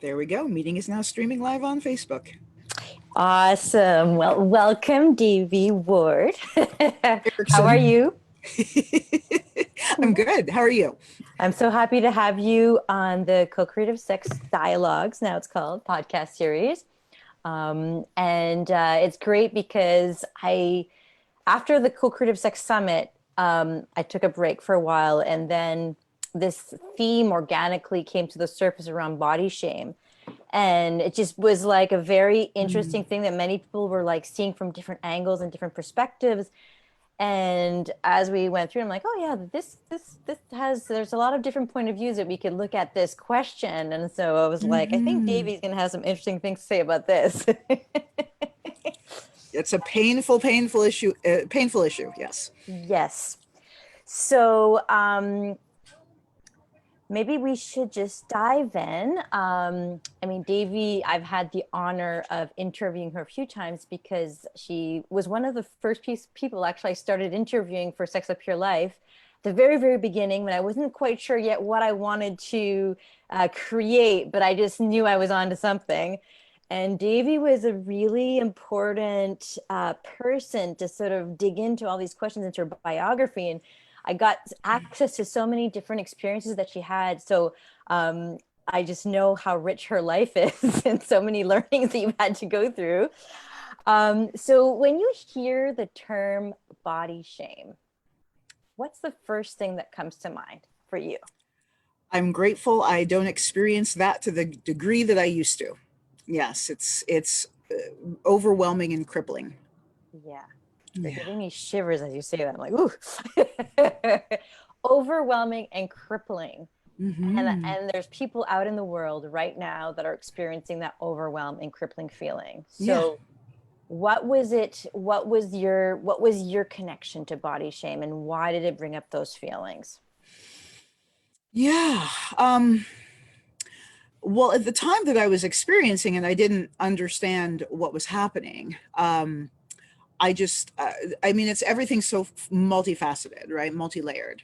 There we go. Meeting is now streaming live on Facebook. Awesome. Well, welcome, Devi Ward. How are Erickson. you? I'm good. How are you? I'm so happy to have you on the Co-Creative Sex Dialogues, now it's called, podcast series. And it's great because after the Co-Creative Sex Summit, I took a break for a while, and then this theme organically came to the surface around body shame. And it just was like a very interesting Mm. thing that many people were like seeing from different angles and different perspectives. And as we went through, I'm like, oh yeah, this has, there's a lot of different point of views that we could look at this question. And so I was like, I think Hmm. Davey's gonna have some interesting things to say about this. It's a painful issue. Painful issue. Yes. Yes. So maybe we should just dive in. I mean, Devi, I've had the honor of interviewing her a few times because she was one of the first people actually I started interviewing for Sex Up Your Life. The very, very beginning, when I wasn't quite sure yet what I wanted to create, but I just knew I was onto something. And Devi was a really important person to sort of dig into all these questions into her biography. And I got access to so many different experiences that she had. So I just know how rich her life is and so many learnings that you've had to go through. So when you hear the term body shame, what's the first thing that comes to mind for you? I'm grateful I don't experience that to the degree that I used to. Yes, it's overwhelming and crippling. Yeah, you're Yeah. giving me shivers as you say that. I'm like, ooh. Overwhelming and crippling. Hmm. And there's people out in the world right now that are experiencing that overwhelm and crippling feeling. Yeah. So what was your connection to body shame, and why did it bring up those feelings? Yeah. Well, at the time that I was experiencing and I didn't understand what was happening, I just, I mean, it's everything so multifaceted, right? Multi-layered.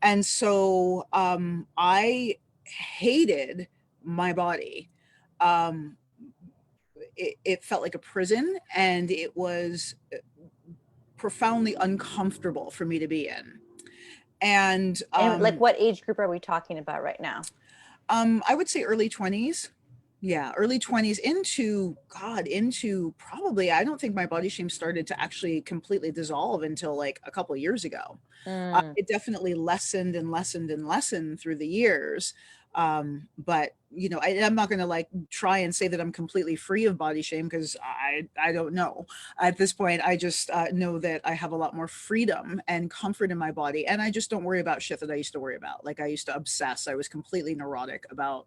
And so I hated my body. Um, it felt like a prison, and it was profoundly uncomfortable for me to be in. And And like, what age group are we talking about right now? I would say early 20s. Yeah, early 20s into God, into probably, I don't think my body shame started to actually completely dissolve until like a couple of years ago. Mm, It definitely lessened and lessened and lessened through the years. But I'm not going to like try and say that I'm completely free of body shame, because I don't know. At this point, I just know that I have a lot more freedom and comfort in my body, and I just don't worry about shit that I used to worry about. Like I used to obsess. I was completely neurotic about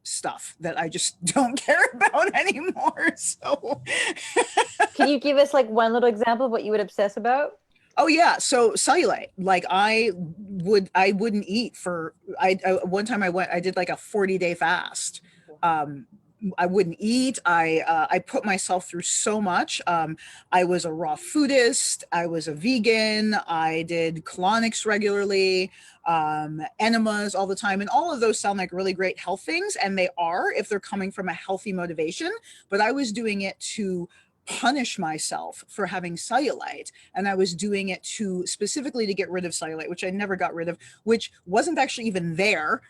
stuff that I just don't care about anymore. So can you give us like one little example of what you would obsess about? oh yeah, so cellulite. Like I wouldn't eat for I one time I did like a 40-day fast. Um I wouldn't eat. I put myself through so much. I was a raw foodist. I was a vegan. I did colonics regularly, enemas all the time, and all of those sound like really great health things, and they are if they're coming from a healthy motivation. But I was doing it to punish myself for having cellulite, and I was doing it to specifically to get rid of cellulite, which I never got rid of, which wasn't actually even there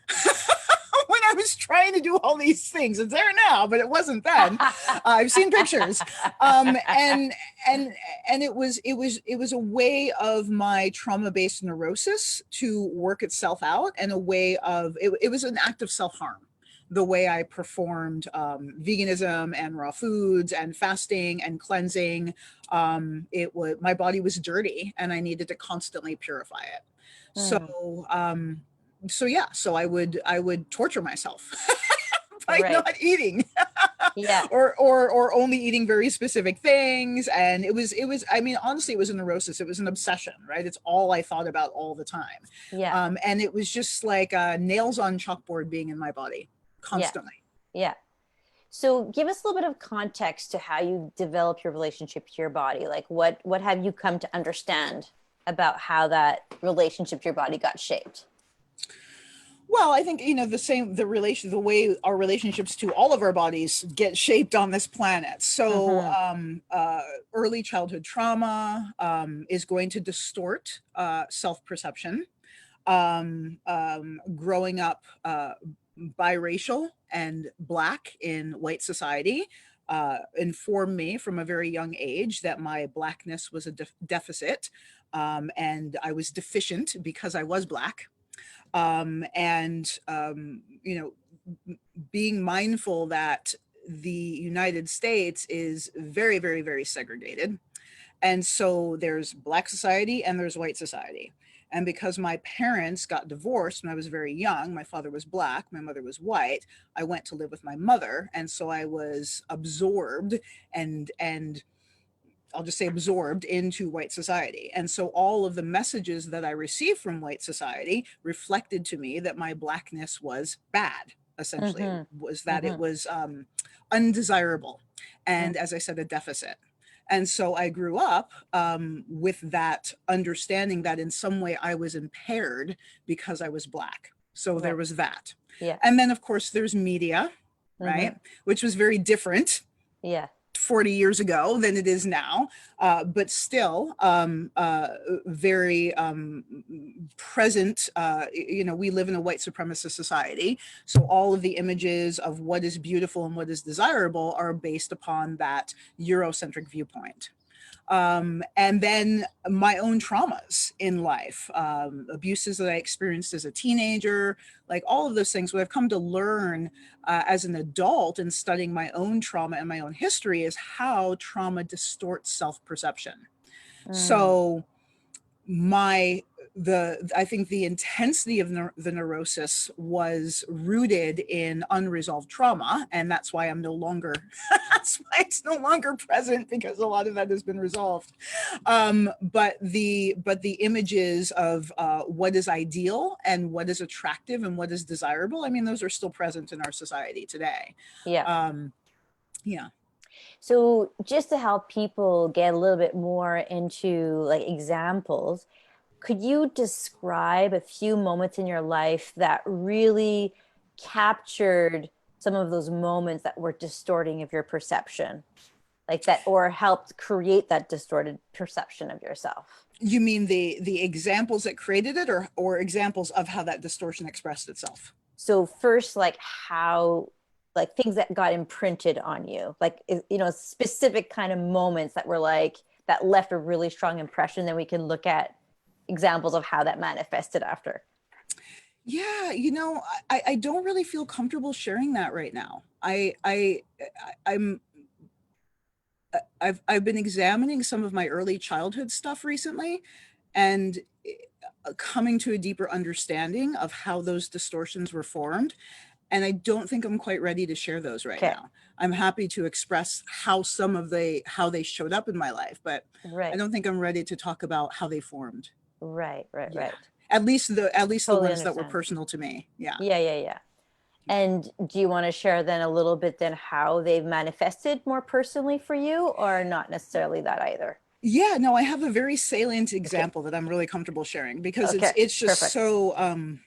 when I was trying to do all these things. It's there now, but it wasn't then. I've seen pictures. And and it was a way of my trauma-based neurosis to work itself out, and a way of it was an act of self-harm, the way I performed veganism and raw foods and fasting and cleansing. It was, my body was dirty, and I needed to constantly purify it. Hmm, So yeah, so I would torture myself by right. not eating, Yeah. or only eating very specific things. And it was I mean, honestly, it was a neurosis. It was an obsession, right? It's all I thought about all the time. Yeah. And it was just like nails on chalkboard being in my body Yeah. constantly. Yeah. So give us a little bit of context to how you develop your relationship to your body. Like what have you come to understand about how that relationship to your body got shaped? Well, I think, the way our relationships to all of our bodies get shaped on this planet. So, Mm-hmm. early childhood trauma is going to distort self-perception. Growing up biracial and Black in white society informed me from a very young age that my Blackness was a deficit, and I was deficient because I was Black. And being mindful that the United States is very, very, very segregated. And so there's Black society and there's white society. And because my parents got divorced when I was very young, my father was Black, my mother was white, I went to live with my mother. And so I was absorbed and I'll just say absorbed into white society. And so all of the messages that I received from white society reflected to me that my Blackness was bad, essentially, was that it Mm-hmm. was undesirable. And as I said, a deficit. And so I grew up with that understanding that in some way I was impaired because I was Black. So there Right. was that. Yeah. And then, of course, there's media, Mm-hmm. right? Which was very different Yeah. 40 years ago than it is now, but still very present. We live in a white supremacist society. So all of the images of what is beautiful and what is desirable are based upon that Eurocentric viewpoint. And then my own traumas in life, abuses that I experienced as a teenager, like all of those things. What I've come to learn as an adult in studying my own trauma and my own history is how trauma distorts self-perception. Mm. So I think the intensity of the neurosis was rooted in unresolved trauma, and that's why I'm no longer that's why it's no longer present, because a lot of that has been resolved. But the images of what is ideal and what is attractive and what is desirable, I mean, those are still present in our society today. Yeah. um yeah. So just to help people get a little bit more into like examples, could you describe a few moments in your life that really captured some of those moments that were distorting of your perception? Like that, or helped create that distorted perception of yourself? You mean the examples that created it, or examples of how that distortion expressed itself? So first, like how, like things that got imprinted on you, like, specific kind of moments that were like, that left a really strong impression. Then we can look at examples of how that manifested after. Yeah, I don't really feel comfortable sharing that right now. I'm I've been examining some of my early childhood stuff recently, and coming to a deeper understanding of how those distortions were formed. And I don't think I'm quite ready to share those right Okay. now. I'm happy to express how how they showed up in my life, but I Right. don't think I'm ready to talk about how they formed. Right. Right. Yeah. Right. At least the Totally ones that were understand. personal to me. Yeah. Yeah. Yeah. Yeah. And do you want to share then a little bit then how they've manifested more personally for you, or not necessarily that either? Yeah, no, I have a very salient Okay. example that I'm really comfortable sharing, because it's Okay. it's just Perfect. so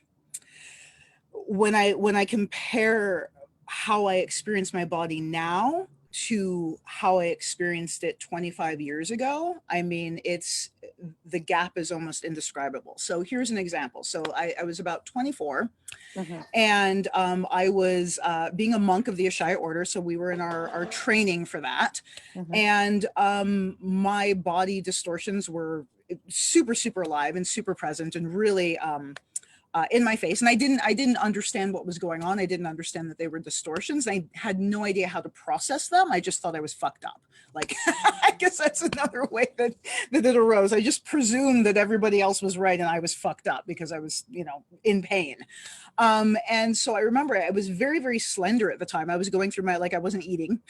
when I compare how I experience my body now to how I experienced it 25 years ago, I mean, the gap is almost indescribable. So here's an example. So I was about 24, Mm-hmm. and I was being a monk of the Ashaya order. So we were in our training for that. Mm-hmm. And my body distortions were super, super alive and super present, and really in my face. And I didn't understand what was going on. I didn't understand that they were distortions. I had no idea how to process them. I just thought I was fucked up. Like, I guess that's another way that it arose. I just presumed that everybody else was right and I was fucked up because I was, in pain. And so I remember I was very, very slender at the time. I was going through I wasn't eating.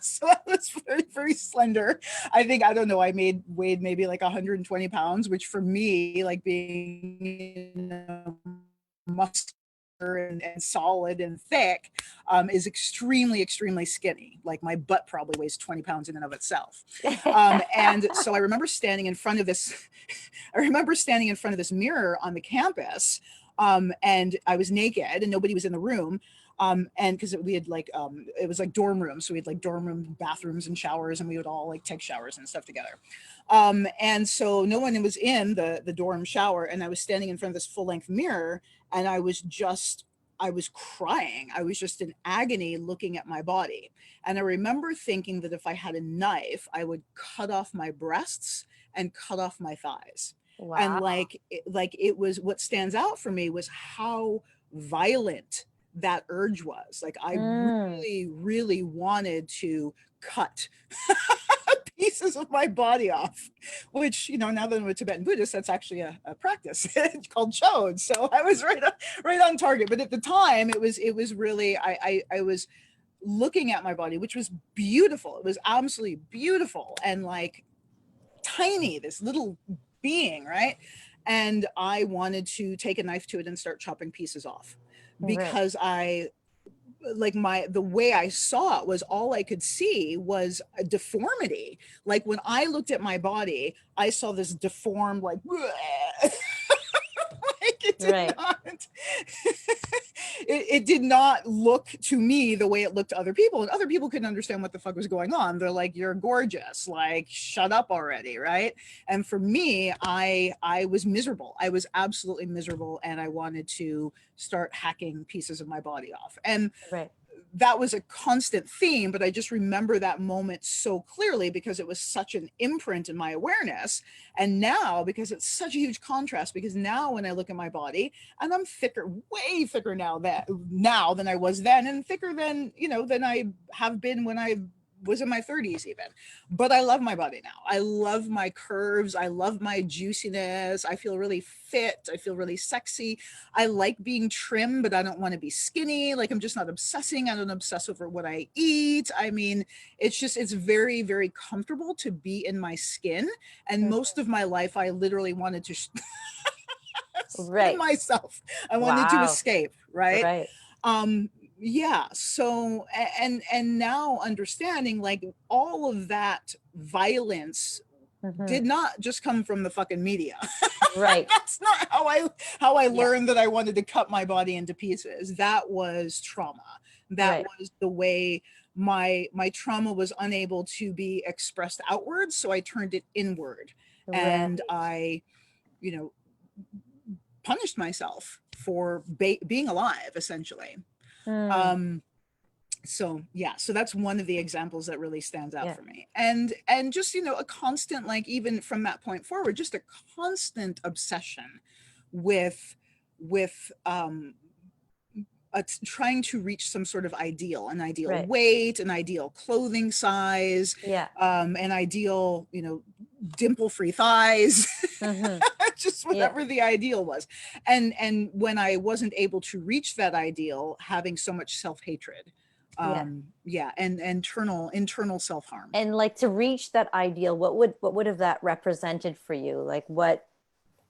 So I was very, very slender. I think, I don't know, weighed maybe like 120 pounds, which for me, like being muscular and solid and thick, is extremely, extremely skinny. Like my butt probably weighs 20 pounds in and of itself. And so I remember standing in front of this mirror on the campus, And I was naked and nobody was in the room. And because we had like it was like dorm rooms, so we had like dorm room bathrooms and showers, and we would all like take showers and stuff together. And so no one was in the dorm shower, and I was standing in front of this full-length mirror, and I was crying. I was just in agony looking at my body. And I remember thinking that if I had a knife, I would cut off my breasts and cut off my thighs. And Wow. like it was, what stands out for me was how violent that urge was. Like I Mm, really, really wanted to cut pieces of my body off, which, you know, now that I'm a Tibetan Buddhist, that's actually a practice called chode. So I was right on target. But at the time it was really, I was looking at my body, which was beautiful. It was absolutely beautiful and like tiny, this little being, right? And I wanted to take a knife to it and start chopping pieces off right. because I like the way I saw it was all I could see was a deformity. Like when I looked at my body, I saw this deformed like like it did Right. not it did not look to me the way it looked to other people, and other people couldn't understand what the fuck was going on. They're like, you're gorgeous, like shut up already, right? And for me, I was miserable. I was absolutely miserable, and I wanted to start hacking pieces of my body off. And Right. that was a constant theme, but I just remember that moment so clearly because it was such an imprint in my awareness. And now, because it's such a huge contrast, because now when I look at my body, and I'm thicker, way thicker now than I was then, and thicker than, you know, than I have been when I was in my 30s even. But I love my body now. I love my curves. I love my juiciness. I feel really fit. I feel really sexy. I like being trim, but I don't want to be skinny. Like I'm just not obsessing. I don't obsess over what I eat. I mean, it's just, it's very, very comfortable to be in my skin. And Mm, most of my life, I literally wanted to skin right. myself. I wanted to Wow. escape, right? Right. um yeah, so and now understanding like all of that violence Hmm. did not just come from the fucking media. Right. That's not how I Yeah. learned that I wanted to cut my body into pieces. That was trauma. That Right. was the way my trauma was unable to be expressed outwards, so I turned it inward. Right. And I, you know, punished myself for being alive essentially. Mm, um so yeah, so that's one of the examples that really stands out yeah. for me. And just, you know, a constant, like even from that point forward, just a constant obsession with trying to reach some sort of ideal, an ideal Right. weight, an ideal clothing size, Yeah. an ideal, you know, dimple free thighs. Hmm. Just Yeah. whatever the ideal was. And when I wasn't able to reach that ideal, having so much self-hatred. Yeah. Yeah, and internal self-harm. And like to reach that ideal, what would have that represented for you? Like what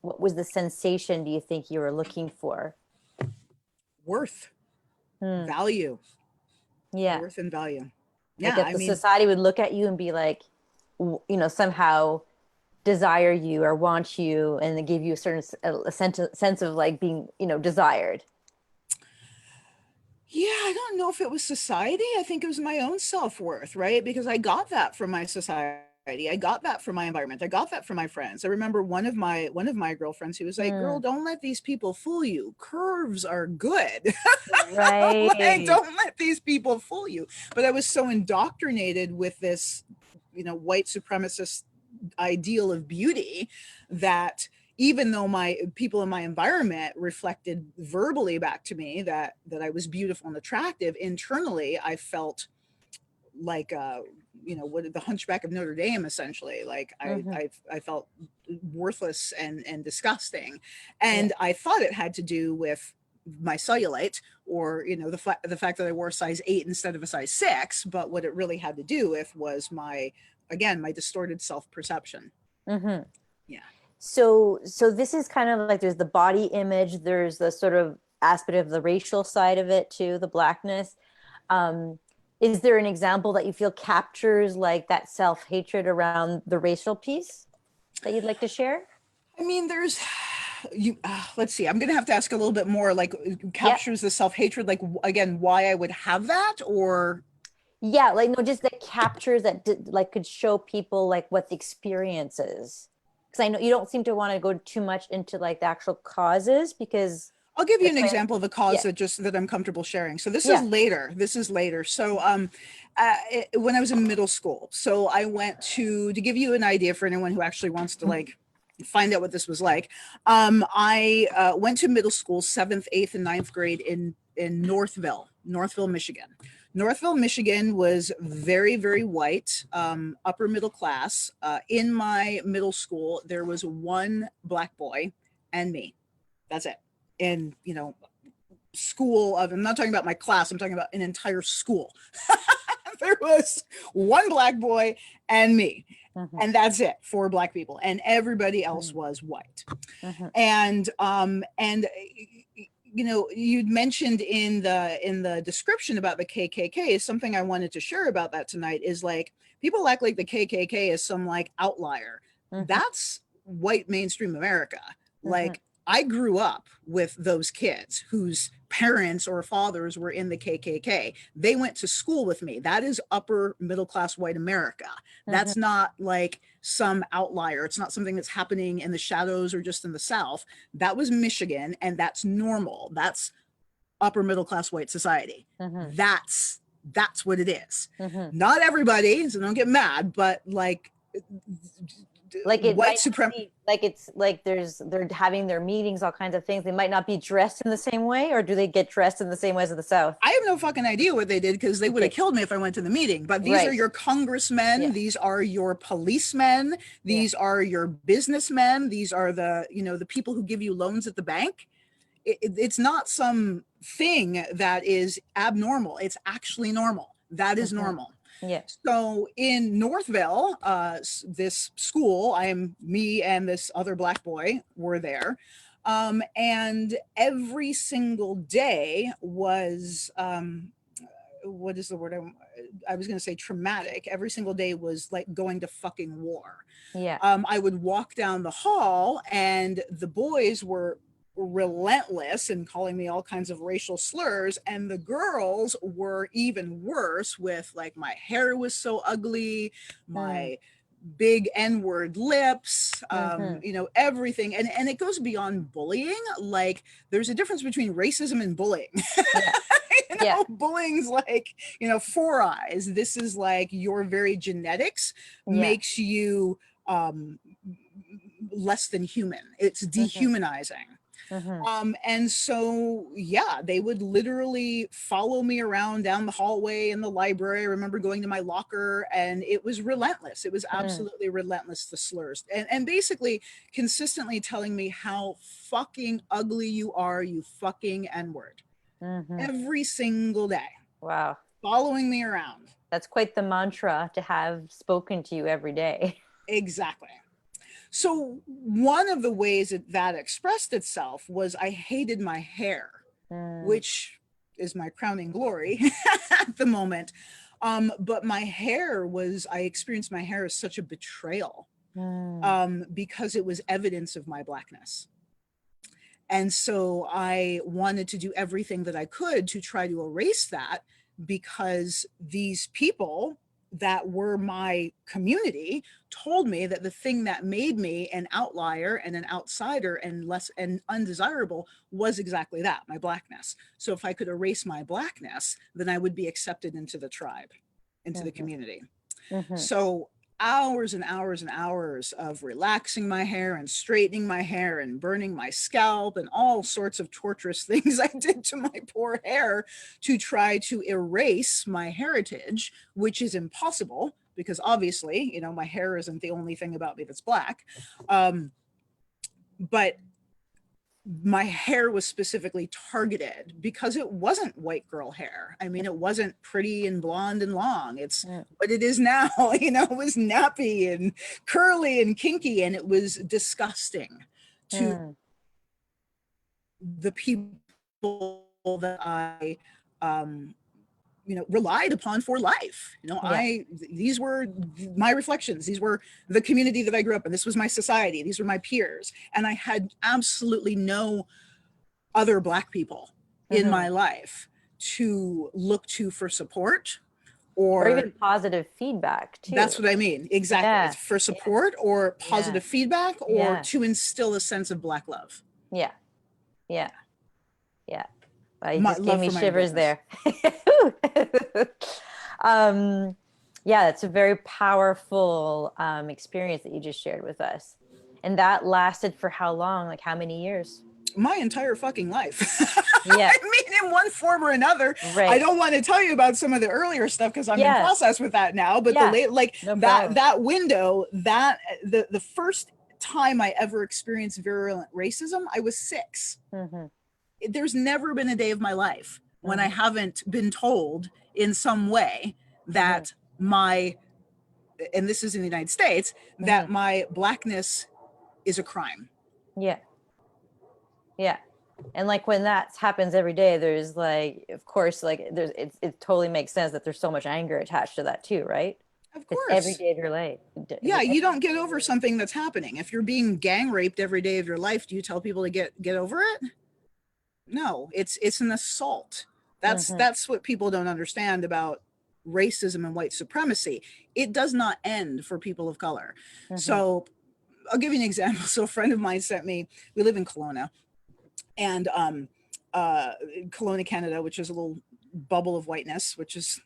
was the sensation do you think you were looking for? Worth, Hmm. value, Yeah. worth and value. Like Yeah, if I the mean, society would look at you and be like, somehow desire you or want you, and they give you a certain sense of like being, desired. yeah, I don't know if it was society. I think it was my own self-worth, right? Because I got that from my society. I got that from my environment. I got that from my friends. I remember one of my girlfriends who was like, "Girl, Hmm. don't let these people fool you. Curves are good." Like, Right. don't let these people fool you. But I was so indoctrinated with this, you know, white supremacist ideal of beauty that even though my people in my environment reflected verbally back to me that I was beautiful and attractive, internally I felt like you know, what the hunchback of Notre Dame essentially. Like Hmm. I felt worthless and disgusting, Yeah. and I thought it had to do with my cellulite, or you know, the fact that I wore a size 8 instead of a size 6. But what it really had to do with was my, again, my distorted self-perception. Hmm. Yeah. So this is kind of like there's the body image, there's the sort of aspect of the racial side of it too, the blackness. Um, is there an example that you feel captures like that self-hatred around the racial piece that you'd like to share? I mean, let's see, I'm gonna have to ask a little bit more, like Yeah. captures the self-hatred, like again, why I would have that, or Yeah, like no, just that captures that like could show people like what the experience is. Because I know you don't seem to want to go too much into like the actual causes because I'll give you that's an why. example of a cause Yeah, that I'm comfortable sharing. So this is yeah. later. This is later. So when I was in middle school, so I went to give you an idea for anyone who actually wants to like find out what this was like. I went to middle school, 7th, 8th, and 9th grade in Northville, Michigan. Northville, Michigan was very, very white, upper middle class. In my middle school, there was one black boy and me. That's it. And school of, I'm not talking about my class, I'm talking about an entire school. There was one black boy and me, and that's it, 4 black people, and everybody else was white. And you'd mentioned in the description about the KKK is something I wanted to share about that tonight, is like people act like the KKK is some like outlier. That's white mainstream America. Like I grew up with those kids whose parents or fathers were in the KKK. They went to school with me. That is upper middle class white America. That's not like some outlier. It's not something that's happening in the shadows or just in the South. That was Michigan, and that's normal. That's upper middle class white society. That's what it is. Not everybody, so don't get mad, but like It white might supremacy. be like it's like they're having their meetings, all kinds of things. They might not be dressed in the same way, or do they get dressed in the same way as in the South? I have no fucking idea what they did, because they would have killed me if I went to the meeting. But these are your congressmen, Yeah. these are your policemen, these are your businessmen, these are the people who give you loans at the bank. It's not some thing that is abnormal. It's actually normal. That is normal. Yeah. So in Northville, this school, me and this other black boy were there. And every single day was, what is the word? I was going to say traumatic. Every single day was like going to fucking war. Yeah. I would walk down the hall and the boys were relentless in calling me all kinds of racial slurs, and the girls were even worse, with like my hair was so ugly, my big n-word lips, everything. And it goes beyond bullying. Like there's a difference between racism and bullying. Bullying's like 4 eyes. This is like your very genetics makes you less than human. It's dehumanizing. And so, they would literally follow me around down the hallway in the library. I remember going to my locker, and it was relentless. It was absolutely relentless, the slurs. And basically consistently telling me how fucking ugly you are, you fucking N-word. Every single day. Wow. Following me around. That's quite the mantra to have spoken to you every day. Exactly. So one of the ways that expressed itself was I hated my hair, which is my crowning glory at the moment. But I experienced my hair as such a betrayal, because it was evidence of my blackness. And so I wanted to do everything that I could to try to erase that, because these people that were my community told me that the thing that made me an outlier and an outsider and less and undesirable was exactly that, my blackness. So if I could erase my blackness, then I would be accepted into the tribe, into the community. So hours and hours and hours of relaxing my hair and straightening my hair and burning my scalp and all sorts of torturous things I did to my poor hair to try to erase my heritage, which is impossible, because obviously, my hair isn't the only thing about me that's black. But my hair was specifically targeted because it wasn't white girl hair. I mean, it wasn't pretty and blonde and long. It's what it is now. It was nappy and curly and kinky, and it was disgusting to the people that I relied upon for life. Yeah. These were my reflections. These were the community that I grew up in. This was my society. These were my peers. And I had absolutely no other Black people in my life to look to for support, Or or even positive feedback too. that's what I mean. Exactly. Yeah. It's for Yeah. support or Yeah. positive feedback, or Yeah. to instill a sense of Black love. Yeah. Yeah. Yeah. You My just gave love me for my shivers Blackness. there. um, yeah, that's a very powerful experience that you just shared with us. And that lasted for how long? Like how many years? My entire fucking life. Yeah. I mean, in one form or another. I Right. don't want to tell you about some of the earlier stuff because I'm in Yeah. process with that now. But the Yeah. late, like No that, problem. that window, that the first time I ever experienced virulent racism, I was 6. Mm-hmm. There's never been a day of my life when I Mm-hmm. haven't been told in some way Mm-hmm. that and this is in the United States, that Mm-hmm. my Blackness is a crime. Yeah. Yeah. And like when that happens every day, there's like, of course, like it totally makes sense that there's so much anger attached to that too, right? Of It's every course. day of your life. Yeah, you don't get over Every something that's happening. If you're being gang raped every day of your life, do you tell people to get over it? No, it's an assault. Mm-hmm. That's what people don't understand about racism and white supremacy. It does not end for people of color. Mm-hmm. So I'll give you an example. So a friend of mine sent me, we live in Kelowna, and Kelowna, Canada, which is a little bubble of whiteness, which is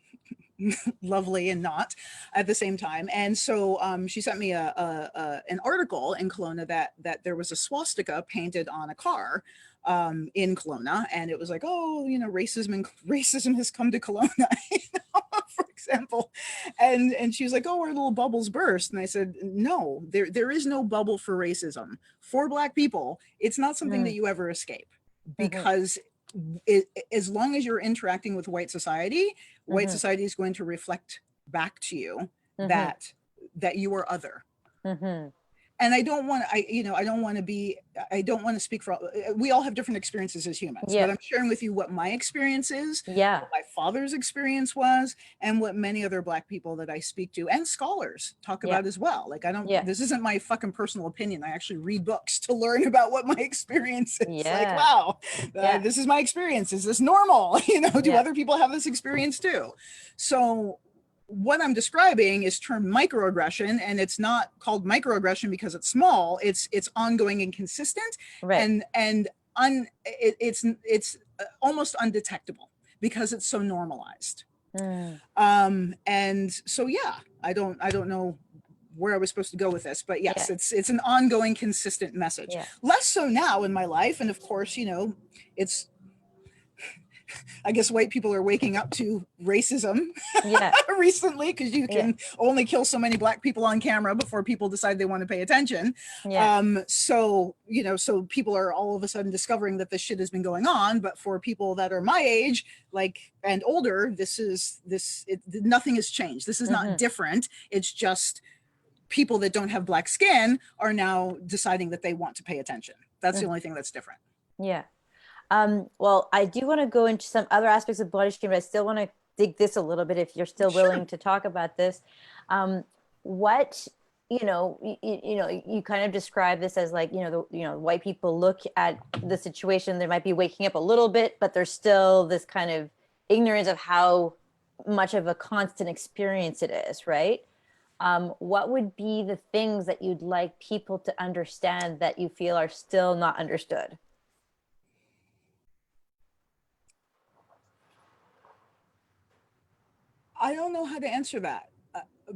lovely and not at the same time. And so she sent me an article in Kelowna that there was a swastika painted on a car in Kelowna, and it was like, oh, racism has come to Kelowna, for example. And she was like, oh, our little bubbles burst. And I said, no, there is no bubble for racism. For Black people, it's not something that you ever escape, Mm-hmm. because as long as you're interacting with white society Mm-hmm. is going to reflect back to you Mm-hmm. that you are other. Mm-hmm. And I don't want to speak for, we all have different experiences as humans, Yeah. but I'm sharing with you what my experience is, Yeah. what my father's experience was, and what many other Black people that I speak to and scholars talk Yeah. about as well. Like, Yeah. this isn't my fucking personal opinion. I actually read books to learn about what my experience is. Like, Yeah. wow, Yeah. this is my experience. Is this normal? Do Yeah. other people have this experience too? So what I'm describing is termed microaggression, and it's not called microaggression because it's small. It's ongoing and consistent, Right. and it's almost undetectable because it's so normalized. Mm. And so yeah, I don't know where I was supposed to go with this, but yes, Yeah. it's an ongoing, consistent message. Yeah. Less so now in my life, and of course, it's, I guess white people are waking up to racism Yeah. recently, because you Yeah. can only kill so many Black people on camera before people decide they want to pay attention. Yeah. So people are all of a sudden discovering that this shit has been going on. But for people that are my age, like, and older, nothing has changed. This is not different. It's just people that don't have Black skin are now deciding that they want to pay attention. That's the only thing that's different. Yeah. Well, I do want to go into some other aspects of body shame, but I still want to dig this a little bit if you're still willing to talk about this. What, you kind of describe this as like, white people look at the situation, they might be waking up a little bit, but there's still this kind of ignorance of how much of a constant experience it is, right? What would be the things that you'd like people to understand that you feel are still not understood? I don't know how to answer that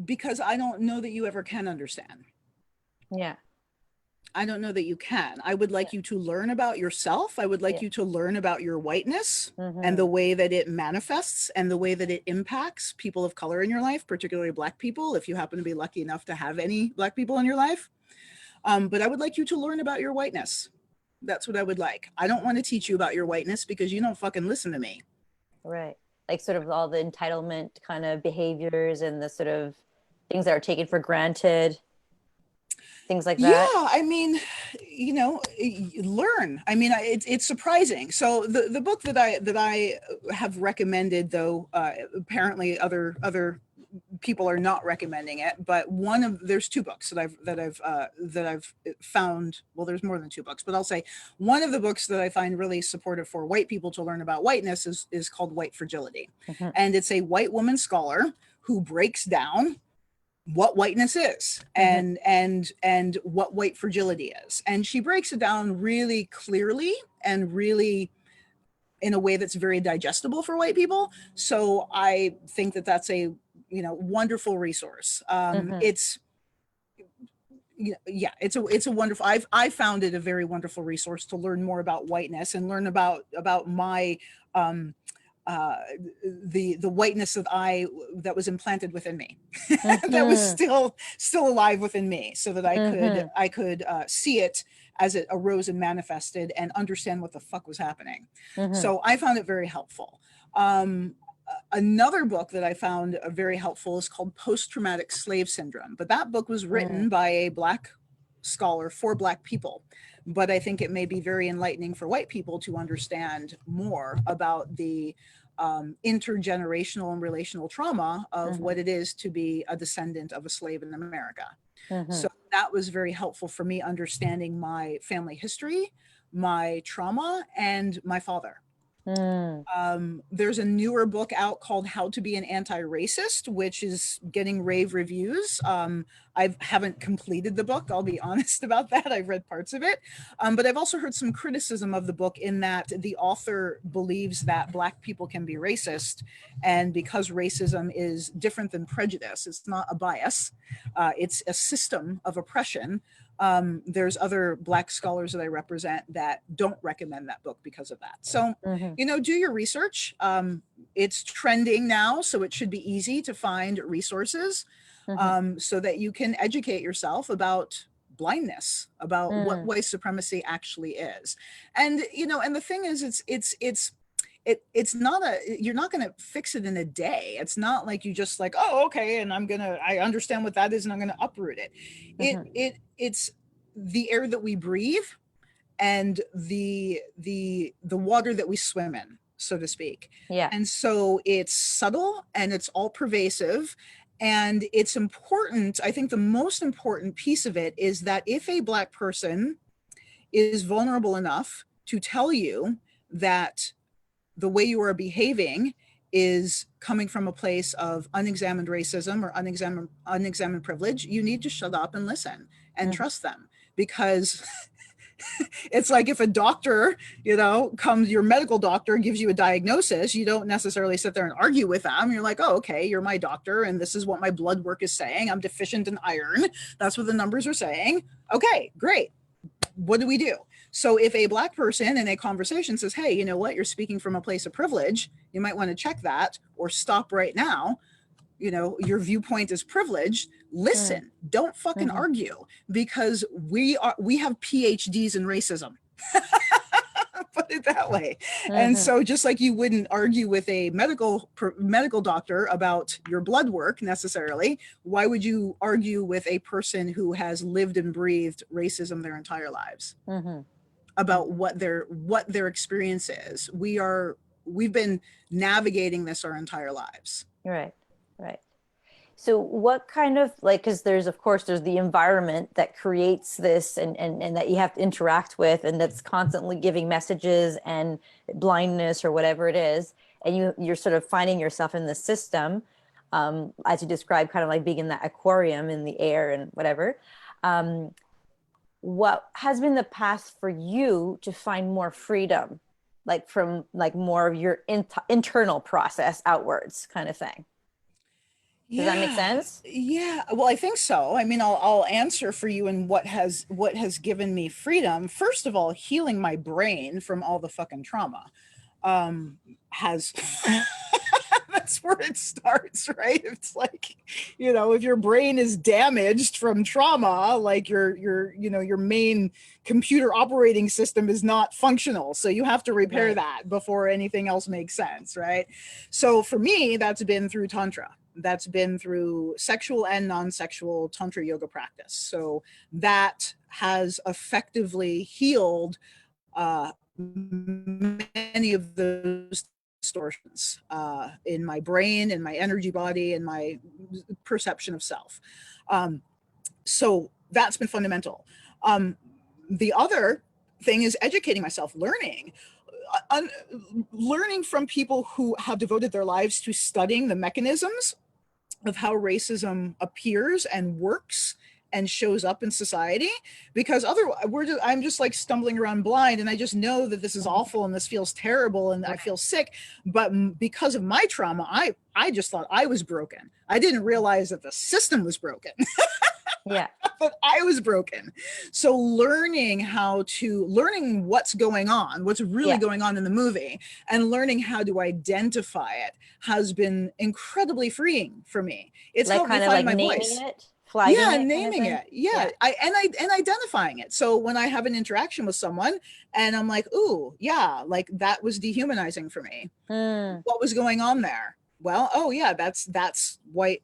because I don't know that you ever can understand. Yeah. I don't know that you can. I would like you to learn about yourself. I would like you to learn about your whiteness and the way that it manifests and the way that it impacts people of color in your life, particularly Black people, if you happen to be lucky enough to have any Black people in your life. But I would like you to learn about your whiteness. That's what I would like. I don't want to teach you about your whiteness because you don't fucking listen to me. Right. Like sort of all the entitlement kind of behaviors and the sort of things that are taken for granted. things like Yeah, that? I mean, learn. I mean, it's surprising. So the book that I have recommended, though, apparently other people are not recommending it, but there's two books that I've found. Well, there's more than two books, but I'll say one of the books that I find really supportive for white people to learn about whiteness is called White Fragility, Mhm. and it's a white woman scholar who breaks down what whiteness is and what white fragility is, and she breaks it down really clearly and really in a way that's very digestible for white people. So I think that that's a wonderful resource. Mhm. It's a wonderful, I found it a very wonderful resource to learn more about whiteness and learn about my um uh the whiteness that was implanted within me, that was Mhm. still alive within me, so that Mhm. I could see it as it arose and manifested and understand what the fuck was happening. Mhm. So I found it very helpful. Another book that I found very helpful is called Post-Traumatic Slave Syndrome, but that book was Mhm. written by a Black scholar for Black people. But I think it may be very enlightening for white people to understand more about the intergenerational and relational trauma of what Mhm. it is to be a descendant of a slave in America. So Mhm. that was very helpful for me understanding my family history, my trauma, and my father. Mhm. There's a newer book out called How to Be an Anti-Racist, which is getting rave reviews. I haven't completed the book, I'll be honest about that. I've read parts of it. But I've also heard some criticism of the book in that the author believes that Black people can be racist. And because racism is different than prejudice, it's not a bias, it's a system of oppression. There's other Black scholars that I represent that don't recommend that book because of that. So, Mhm. do your research. It's trending now, so it should be easy to find resources, Mhm. so that you can educate yourself about blindness, about what Mhm. white supremacy actually is. And and the thing is, it's not you're not going to fix it in a day. It's not like you just like, oh, okay, and I understand what that is and I'm going to uproot it. Mhm. It's the air that we breathe and the water that we swim in, so to speak. Yeah. And so it's subtle and it's all pervasive, and it's important. I think the most important piece of it is that if a Black person is vulnerable enough to tell you that the way you are behaving is coming from a place of unexamined racism or unexamined privilege, you need to shut up and listen and Mhm. trust them. Because it's like if a doctor, your medical doctor gives you a diagnosis, you don't necessarily sit there and argue with them. You're like, oh, okay, you're my doctor, and this is what my blood work is saying. I'm deficient in iron. That's what the numbers are saying. Okay, great. What do we do? So if a Black person in a conversation says, hey, you know what, you're speaking from a place of privilege, you might want to check that or stop right now. Your viewpoint is privileged. Mhm. Listen, don't fucking Mhm. argue, because we have PhDs in racism. Put it that way. And Mhm. so just like you wouldn't argue with a medical doctor about your blood work necessarily, why would you argue with a person who has lived and breathed racism their entire lives Mhm. about Mhm. what their experience is? We've been navigating this our entire lives. Right. Right. So what kind of like, because there's of course there's the environment that creates this and that you have to interact with and that's constantly giving messages and blindness or whatever it is, and you're sort of finding yourself in the system, as you describe, kind of like being in that aquarium in the air and whatever. Um, what has been the path for you to find more freedom, like from like more of your internal process outwards kind of thing? Does that make Yeah. sense? Yeah. Well, I think so. I mean, I'll answer for you in what has given me freedom. First of all, healing my brain from all the fucking trauma um has that's where it starts, right? It's like, if your brain is damaged from trauma, like your main computer operating system is not functional. So you have to repair Right. that before anything else makes sense, right? So for me, that's been through Tantra. that's been through sexual and non-sexual Tantra yoga practice. So that has effectively healed many of those distortions in my brain, in my energy body, in my perception of self. So that's been fundamental. The other thing is educating myself, learning from people who have devoted their lives to studying the mechanisms of how racism appears and works and shows up in society, because otherwise I'm just like stumbling around blind, and I just know that this is awful and this feels terrible and I feel sick. But because of my trauma, I just thought I was broken. I didn't realize that the system was broken. Yeah. But I was broken. So learning what's going on, what's really going on in the movie, and learning how to identify it has been incredibly freeing for me. It's like helped me kind of find like my naming voice. it, flagging Yeah, it, naming kind of it. Yeah. And identifying it. So when I have an interaction with someone and I'm like, ooh, yeah, like that was dehumanizing for me. What was going on there? Well, oh yeah, that's white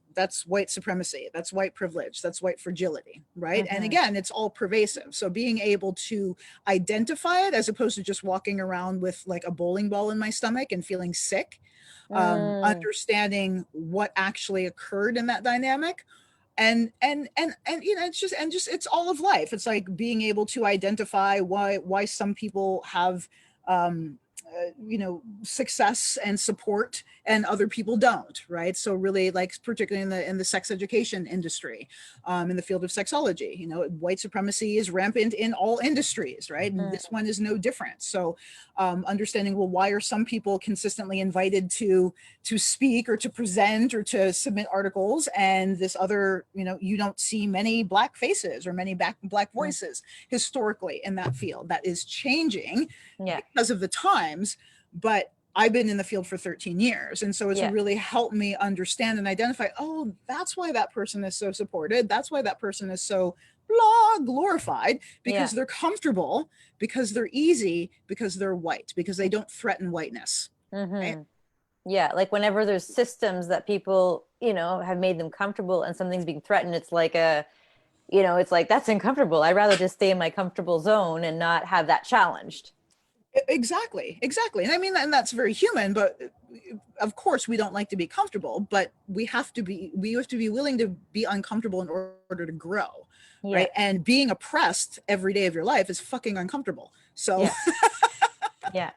supremacy, that's white privilege, that's white fragility, right? And again, it's all pervasive. So being able to identify it as opposed to just walking around with like a bowling ball in my stomach and feeling sick, understanding what actually occurred in that dynamic. And you know, it's all of life. It's like being able to identify why some people have you know, success and support and other people don't, right? So really, like particularly in the sex education industry, in the field of sexology, you know, white supremacy is rampant in all industries, right? And this one is no different. So understanding, well, why are some people consistently invited to speak or to present or to submit articles, and this other, you know, you don't see many Black faces or many black voices historically in that field. That is changing because of the times, but I've been in the field for 13 years. And so it's really helped me understand and identify, oh, that's why that person is so supported. That's why that person is so glorified, because they're comfortable, because they're easy, because they're white, because they don't threaten whiteness. Right? Yeah, like whenever there's systems that people, you know, have made them comfortable and something's being threatened, it's like you know, it's like, that's uncomfortable. I'd rather just stay in my comfortable zone and not have that challenged. Exactly. And I mean, and that's very human, but of course we don't like to be comfortable, but we have to be willing to be uncomfortable in order to grow. Right. And being oppressed every day of your life is fucking uncomfortable. So yeah.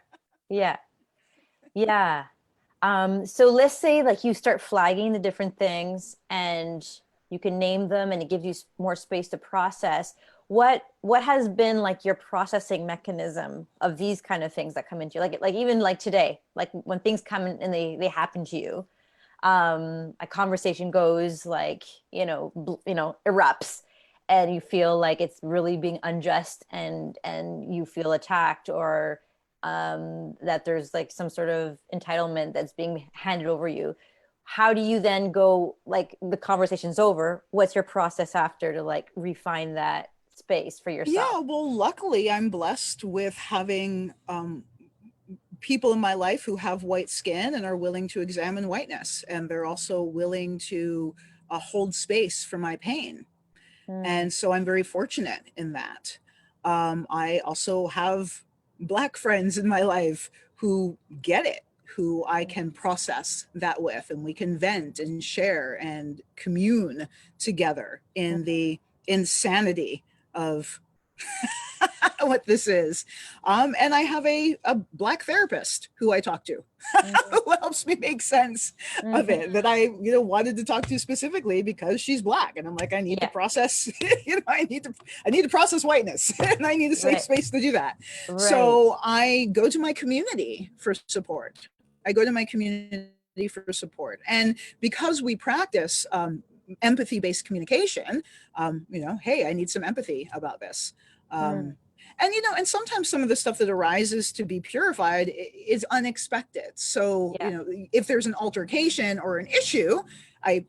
So let's say like you start flagging the different things and you can name them and it gives you more space to process. What has been like your processing mechanism of these kind of things that come into you? Like even like today, like when things come in and they happen to you, a conversation goes like, you know, erupts, and you feel like it's really being unjust, and you feel attacked, or that there's like some sort of entitlement that's being handed over you. How do you then go, like the conversation's over, what's your process after to like refine that space for yourself? Yeah, well, luckily I'm blessed with having people in my life who have white skin and are willing to examine whiteness, and they're also willing to hold space for my pain. And so I'm very fortunate in that. I also have Black friends in my life who get it, who I can process that with, and we can vent and share and commune together in the insanity of what this is. And I have a Black therapist who I talk to, who helps me make sense of it, that I, you know, wanted to talk to specifically because she's Black. And I'm like, I need to process, you know, I need to process whiteness, and I need a safe space to do that. So I go to my community for support. And because we practice empathy-based communication, you know, hey, I need some empathy about this. And, you know, and sometimes some of the stuff that arises to be purified is unexpected. So, you know, if there's an altercation or an issue, I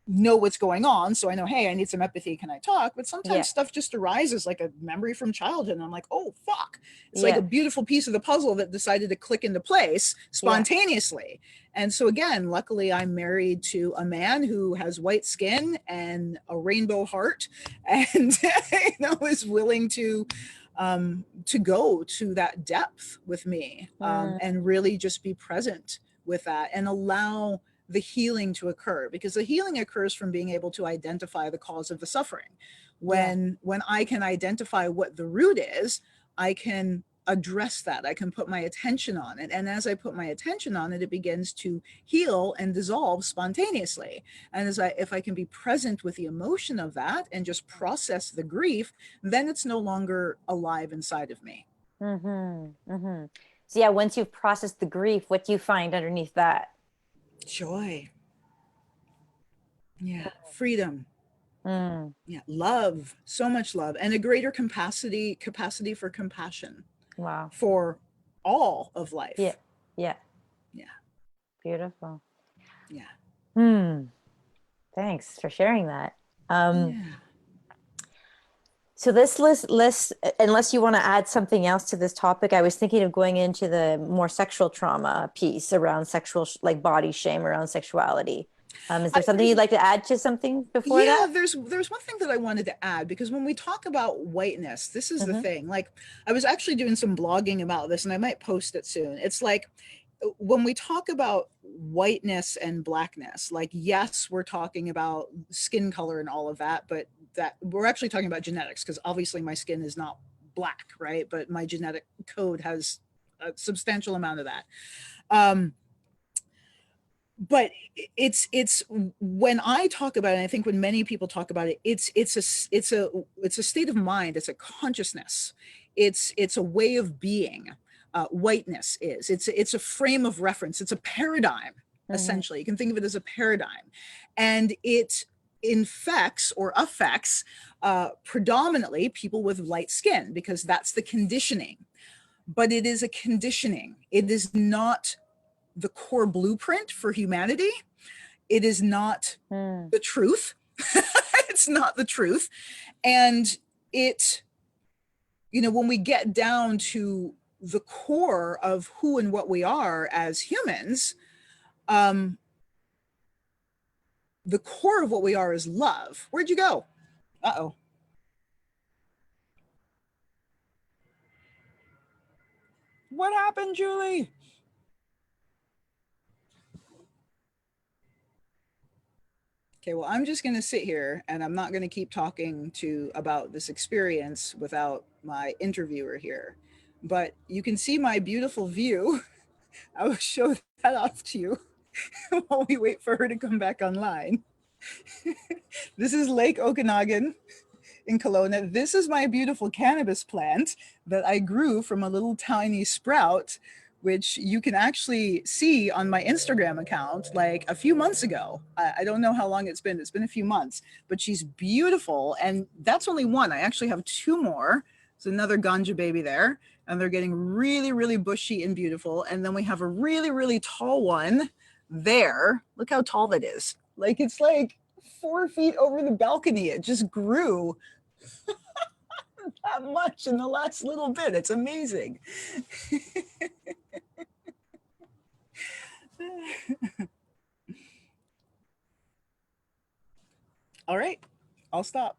know what's going on. So I know, hey, I need some empathy. Can I talk? But sometimes Yeah. stuff just arises like a memory from childhood. And I'm like, oh, fuck. It's like Yeah. a beautiful piece of the puzzle that decided to click into place Yeah. spontaneously. And so again, luckily I'm married to a man who has white skin and a rainbow heart and is willing to go to that depth with me, and really just be present with that and allow the healing to occur, because the healing occurs from being able to identify the cause of the suffering. When I can identify what the root is, I can address that. I can put my attention on it. And as I put my attention on it, it begins to heal and dissolve spontaneously. And if I can be present with the emotion of that and just process the grief, then it's no longer alive inside of me. So yeah, once you've processed the grief, what do you find underneath that? Joy. Yeah. Freedom. Mm. Yeah. Love. So much love, and a greater capacity for compassion Wow. for all of Yeah. life. Yeah. Yeah. Beautiful. Yeah. Thanks for sharing that. Yeah. So this list, unless you want to add something else to this topic, I was thinking of going into the more sexual trauma piece around sexual, like body shame around sexuality. Is there something you'd like to add to something before Yeah, that? there's one thing that I wanted to add, because when we talk about whiteness, this is the Mm-hmm. thing. Like, I was actually doing some blogging about this, and I might post it soon. It's like, when we talk about whiteness and blackness, like, yes, we're talking about skin color and all of that, but that we're actually talking about genetics, because obviously my skin is not black, right? But my genetic code has a substantial amount of that. But it's when I talk about it, and I think when many people talk about it, it's a state of mind, it's a consciousness, it's a way of being. Whiteness it's a frame of reference, it's a paradigm. Essentially, you can think of it as a paradigm, and it infects or affects predominantly people with light skin, because that's the conditioning. But it is a conditioning, it is not the core blueprint for humanity. It is not the truth. It's not the truth. And it, when we get down to the core of who and what we are as humans, the core of what we are is love. Where'd you go? Uh-oh. What happened, Julie? Okay, well, I'm just going to sit here and I'm not going to keep talking about this experience without my interviewer here. But you can see my beautiful view. I will show that off to you while we wait for her to come back online. This is Lake Okanagan in Kelowna. This is my beautiful cannabis plant that I grew from a little tiny sprout, which you can actually see on my Instagram account like a few months ago. I don't know how long it's been. It's been a few months, but she's beautiful. And that's only one. I actually have two more. There's another ganja baby there, and they're getting really, really bushy and beautiful. And then we have a really, really tall one there. Look how tall that is. Like, it's like 4 feet over the balcony. It just grew that much in the last little bit. It's amazing. All right, I'll stop.